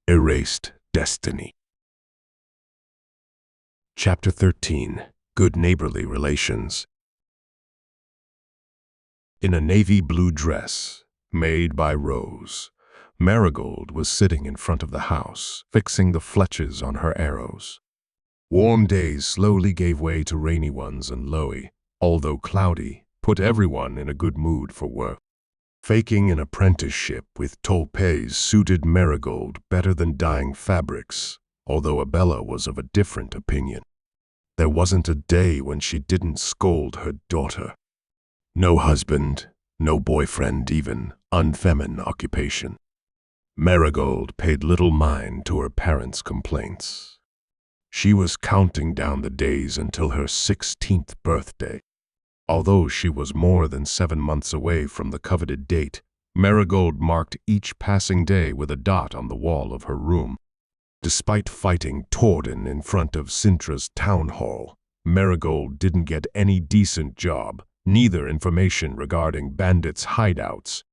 Erased Destiny. Chapter 13. Good Neighborly Relations. In a navy blue dress, made by Rose, Merigold was sitting in front of the house, fixing the fletches on her arrows. Warm days slowly gave way to rainy ones, and Loie, although cloudy, put everyone in a good mood for work. Faking an apprenticeship with Tolpes suited Merigold better than dyeing fabrics, although Abella was of a different opinion. There wasn't a day when she didn't scold her daughter. No husband, no boyfriend even, unfeminine occupation. Merigold paid little mind to her parents' complaints. She was counting down the days until her 16th birthday. Although she was more than 7 months away from the coveted date, Merigold marked each passing day with a dot on the wall of her room. Despite fighting Torden in front of Sintra's town hall, Merigold didn't get any decent job, neither information regarding bandits' hideouts.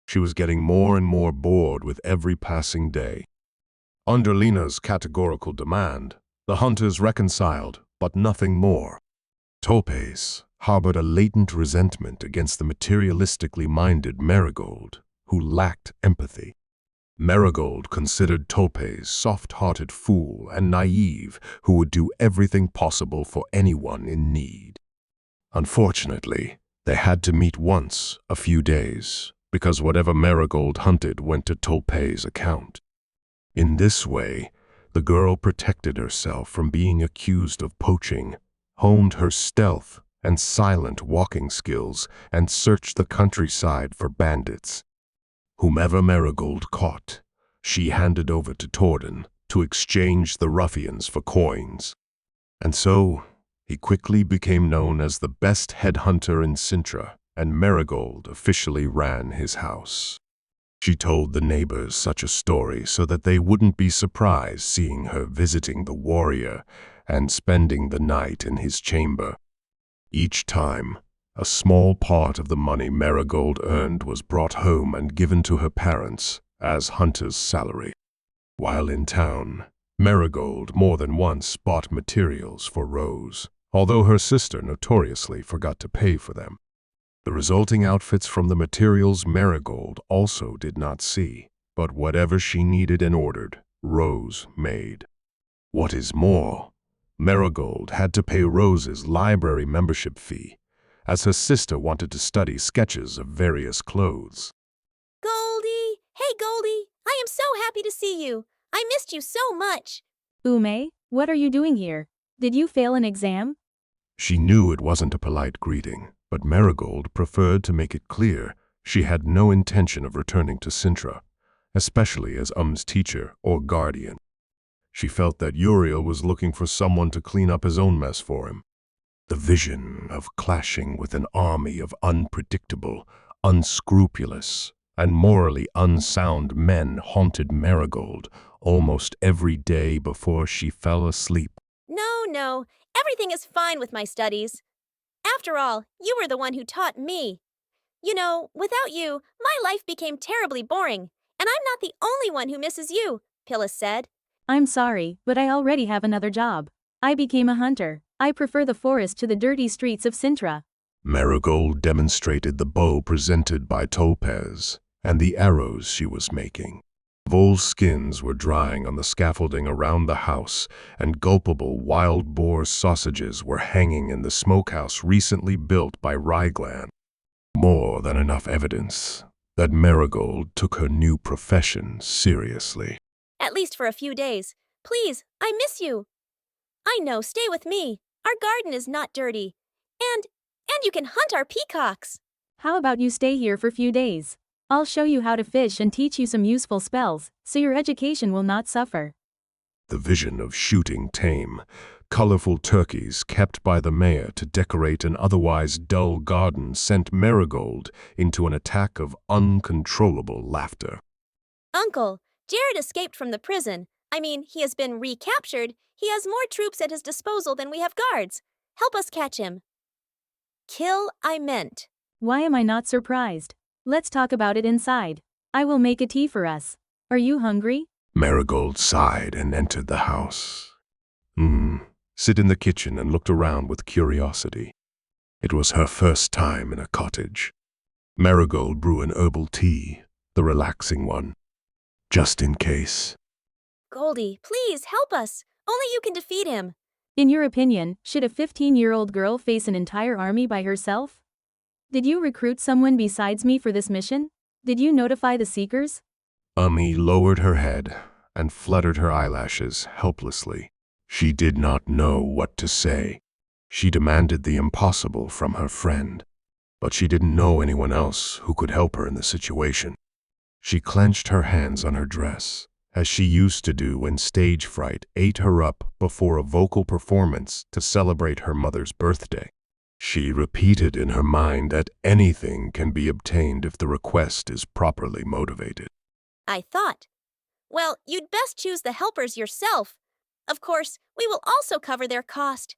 She was getting more and more bored with every passing day. Under Lena's categorical demand, the hunters reconciled, but nothing more. Tolpes harbored a latent resentment against the materialistically minded Merigold, who lacked empathy. Merigold considered Tolpes soft-hearted fool and naive who would do everything possible for anyone in need. Unfortunately, they had to meet once a few days, because whatever Merigold hunted went to Tolpes' account. In this way, the girl protected herself from being accused of poaching, honed her stealth and silent walking skills, and searched the countryside for bandits. Whomever Merigold caught, she handed over to Torden to exchange the ruffians for coins. And so, he quickly became known as the best headhunter in Sintra, and Merigold officially ran his house. She told the neighbors such a story so that they wouldn't be surprised seeing her visiting the warrior and spending the night in his chamber. Each time, a small part of the money Merigold earned was brought home and given to her parents as hunter's salary. While in town, Merigold more than once bought materials for Rose, although her sister notoriously forgot to pay for them. The resulting outfits from the materials Merigold also did not see, but whatever she needed and ordered, Rose made. What is more, Merigold had to pay Rose's library membership fee, as her sister wanted to study sketches of various clothes. Goldie! Hey, Goldie! I am so happy to see you. I missed you so much. Ume, what are you doing here? Did you fail an exam? She knew it wasn't a polite greeting, but Merigold preferred to make it clear she had no intention of returning to Sintra, especially as teacher or guardian. She felt that Uriel was looking for someone to clean up his own mess for him. The vision of clashing with an army of unpredictable, unscrupulous, and morally unsound men haunted Merigold almost every day before she fell asleep. No, everything is fine with my studies. After all, you were the one who taught me. You know, without you, my life became terribly boring, and I'm not the only one who misses you, Pillis said. I'm sorry, but I already have another job. I became a hunter. I prefer the forest to the dirty streets of Sintra. Merigold demonstrated the bow presented by Tolpes and the arrows she was making. Voles' skins were drying on the scaffolding around the house, and gulpable wild boar sausages were hanging in the smokehouse recently built by Ryglan. More than enough evidence that Merigold took her new profession seriously. At least for a few days. Please, I miss you. I know, stay with me. Our garden is not dirty. And you can hunt our peacocks. How about you stay here for a few days? I'll show you how to fish and teach you some useful spells, so your education will not suffer. The vision of shooting tame, colorful turkeys kept by the mayor to decorate an otherwise dull garden sent Merigold into an attack of uncontrollable laughter. Uncle, Jared escaped from the prison. He has been recaptured. He has more troops at his disposal than we have guards. Help us catch him. Kill, I meant. Why am I not surprised? Let's talk about it inside. I will make a tea for us. Are you hungry? Merigold sighed and entered the house. Sit in the kitchen and looked around with curiosity. It was her first time in a cottage. Merigold brewed an herbal tea, the relaxing one, just in case. Goldie, please help us. Only you can defeat him. In your opinion, should a 15-year-old girl face an entire army by herself? Did you recruit someone besides me for this mission? Did you notify the Seekers? Umi lowered her head and fluttered her eyelashes helplessly. She did not know what to say. She demanded the impossible from her friend, but she didn't know anyone else who could help her in the situation. She clenched her hands on her dress, as she used to do when stage fright ate her up before a vocal performance to celebrate her mother's birthday. She repeated in her mind that anything can be obtained if the request is properly motivated. I thought. Well, you'd best choose the helpers yourself. Of course, we will also cover their cost.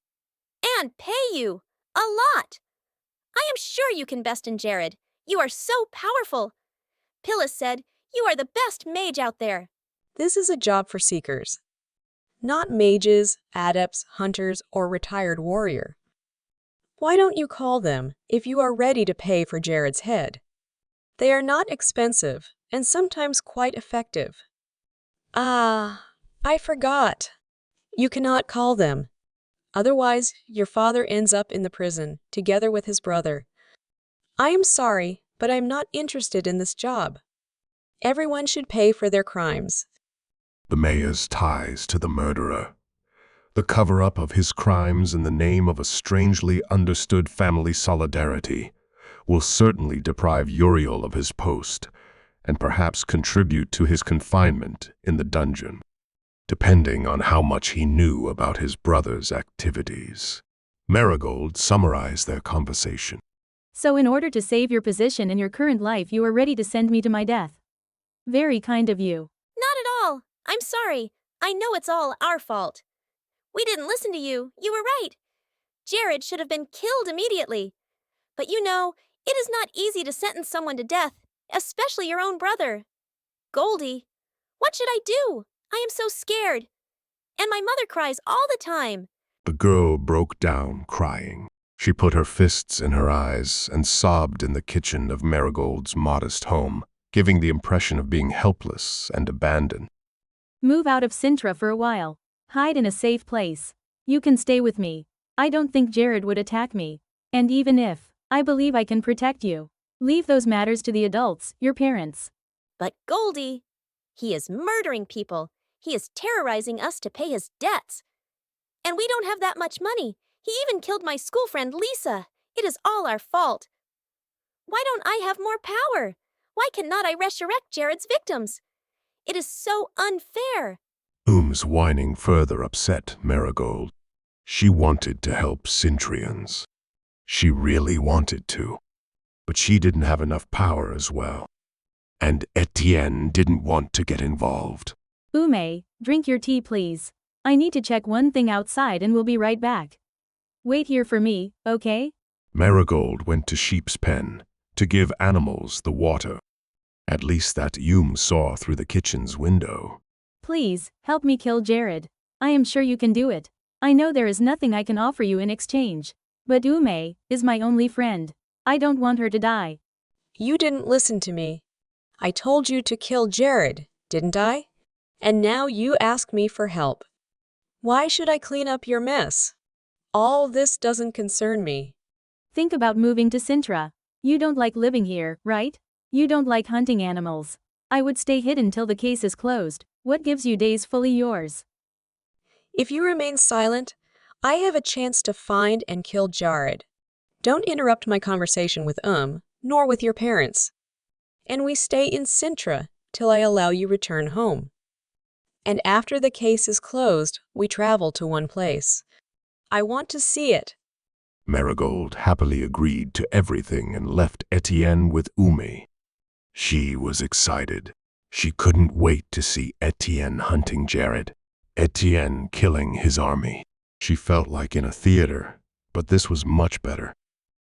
And pay you. A lot. I am sure you can besten Jared. You are so powerful. Pillis said, you are the best mage out there. This is a job for seekers, not mages, adepts, hunters, or retired warrior. Why don't you call them if you are ready to pay for Jared's head? They are not expensive and sometimes quite effective. I forgot. You cannot call them. Otherwise, your father ends up in the prison, together with his brother. I am sorry, but I am not interested in this job. Everyone should pay for their crimes. The mayor's ties to the murderer, the cover-up of his crimes in the name of a strangely understood family solidarity, will certainly deprive Uriel of his post and perhaps contribute to his confinement in the dungeon, depending on how much he knew about his brother's activities. Merigold summarized their conversation. So in order to save your position in your current life, you are ready to send me to my death. Very kind of you. Not at all. I'm sorry. I know it's all our fault. We didn't listen to you. You were right. Jared should have been killed immediately. But you know, it is not easy to sentence someone to death, especially your own brother. Goldie, what should I do? I am so scared. And my mother cries all the time. The girl broke down crying. She put her fists in her eyes and sobbed in the kitchen of Merigold's modest home, giving the impression of being helpless and abandoned. Move out of Sintra for a while. Hide in a safe place. You can stay with me. I don't think Jared would attack me. And even if, I believe I can protect you. Leave those matters to the adults, your parents. But Goldie, he is murdering people. He is terrorizing us to pay his debts. And we don't have that much money. He even killed my school friend Lisa. It is all our fault. Why don't I have more power? Why cannot I resurrect Jared's victims? It is so unfair. Um's whining further upset Merigold. She wanted to help Cintrians. She really wanted to. But she didn't have enough power as well. And Etienne didn't want to get involved. Ume, drink your tea please. I need to check one thing outside and we'll be right back. Wait here for me, okay? Merigold went to Sheep's pen to give animals the water. At least that saw through the kitchen's window. Please, help me kill Jared. I am sure you can do it. I know there is nothing I can offer you in exchange. But Ume is my only friend. I don't want her to die. You didn't listen to me. I told you to kill Jared, didn't I? And now you ask me for help. Why should I clean up your mess? All this doesn't concern me. Think about moving to Sintra. You don't like living here, right? You don't like hunting animals. I would stay hidden till the case is closed. What gives you days fully yours? If you remain silent, I have a chance to find and kill Jared. Don't interrupt my conversation with nor with your parents. And we stay in Sintra till I allow you return home. And after the case is closed, we travel to one place. I want to see it. Merigold happily agreed to everything and left Etienne with Ume. She was excited. She couldn't wait to see Etienne hunting Jared, Etienne killing his army. She felt like in a theater, but this was much better.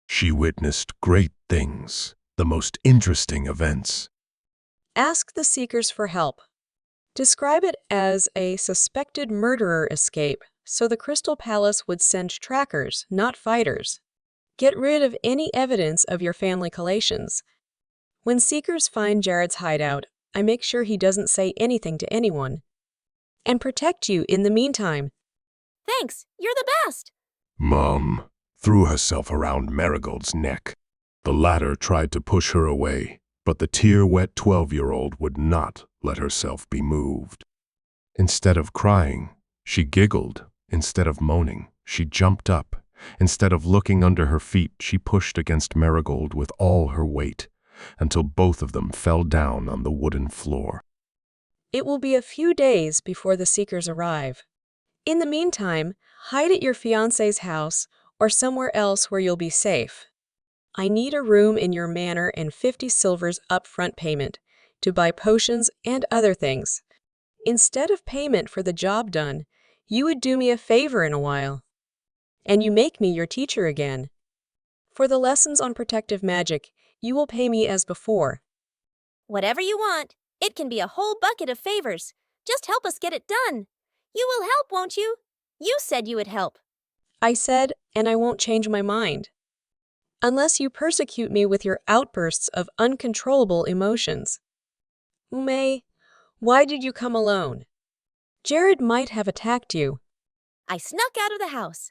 She witnessed great things, the most interesting events. Ask the Seekers for help. Describe it as a suspected murderer escape, so the Crystal Palace would send trackers, not fighters. Get rid of any evidence of your family collations. When Seekers find Jared's hideout, I make sure he doesn't say anything to anyone. And protect you in the meantime. Thanks, you're the best. Mom threw herself around Merigold's neck. The latter tried to push her away, but the tear-wet 12-year-old would not let herself be moved. Instead of crying, she giggled. Instead of moaning, she jumped up. Instead of looking under her feet, she pushed against Merigold with all her weight, until both of them fell down on the wooden floor. It will be a few days before the Seekers arrive. In the meantime, hide at your fiancé's house or somewhere else where you'll be safe. I need a room in your manor and 50 silvers upfront payment to buy potions and other things. Instead of payment for the job done, you would do me a favor in a while. And you make me your teacher again. For the lessons on protective magic, you will pay me as before. Whatever you want. It can be a whole bucket of favors. Just help us get it done. You will help, won't you? You said you would help. I said, and I won't change my mind. Unless you persecute me with your outbursts of uncontrollable emotions. Ume, why did you come alone? Jared might have attacked you. I snuck out of the house.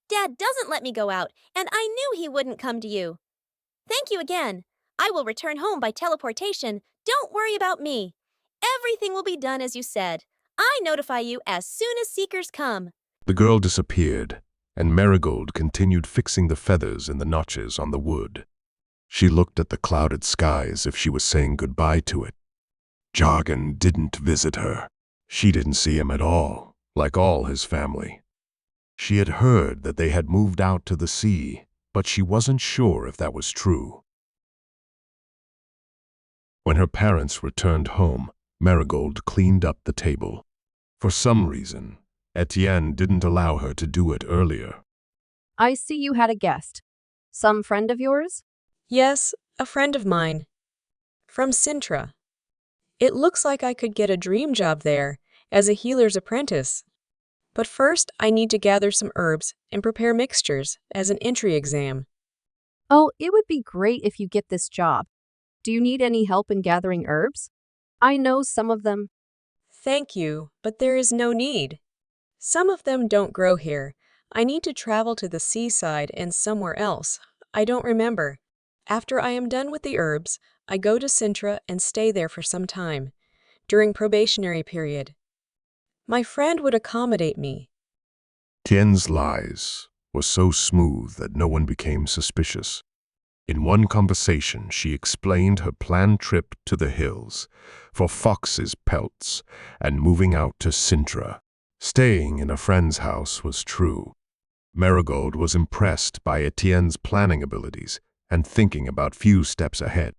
Dad doesn't let me go out, and I knew he wouldn't come to you. Thank you again. I will return home by teleportation. Don't worry about me. Everything will be done as you said. I notify you as soon as Seekers come. The girl disappeared, and Merigold continued fixing the feathers in the notches on the wood. She looked at the clouded sky as if she was saying goodbye to it. Jargon didn't visit her. She didn't see him at all, like all his family. She had heard that they had moved out to the sea, but she wasn't sure if that was true. When her parents returned home, Merigold cleaned up the table. For some reason, Etienne didn't allow her to do it earlier. I see you had a guest. Some friend of yours? Yes, a friend of mine. From Sintra. It looks like I could get a dream job there, as a healer's apprentice. But first, I need to gather some herbs and prepare mixtures as an entry exam. Oh, it would be great if you get this job. Do you need any help in gathering herbs? I know some of them. Thank you, but there is no need. Some of them don't grow here. I need to travel to the seaside and somewhere else. I don't remember. After I am done with the herbs, I go to Sintra and stay there for some time, during probationary period. My friend would accommodate me. Etienne's lies were so smooth that no one became suspicious. In one conversation, she explained her planned trip to the hills for foxes' pelts and moving out to Sintra. Staying in a friend's house was true. Merigold was impressed by Etienne's planning abilities and thinking about few steps ahead.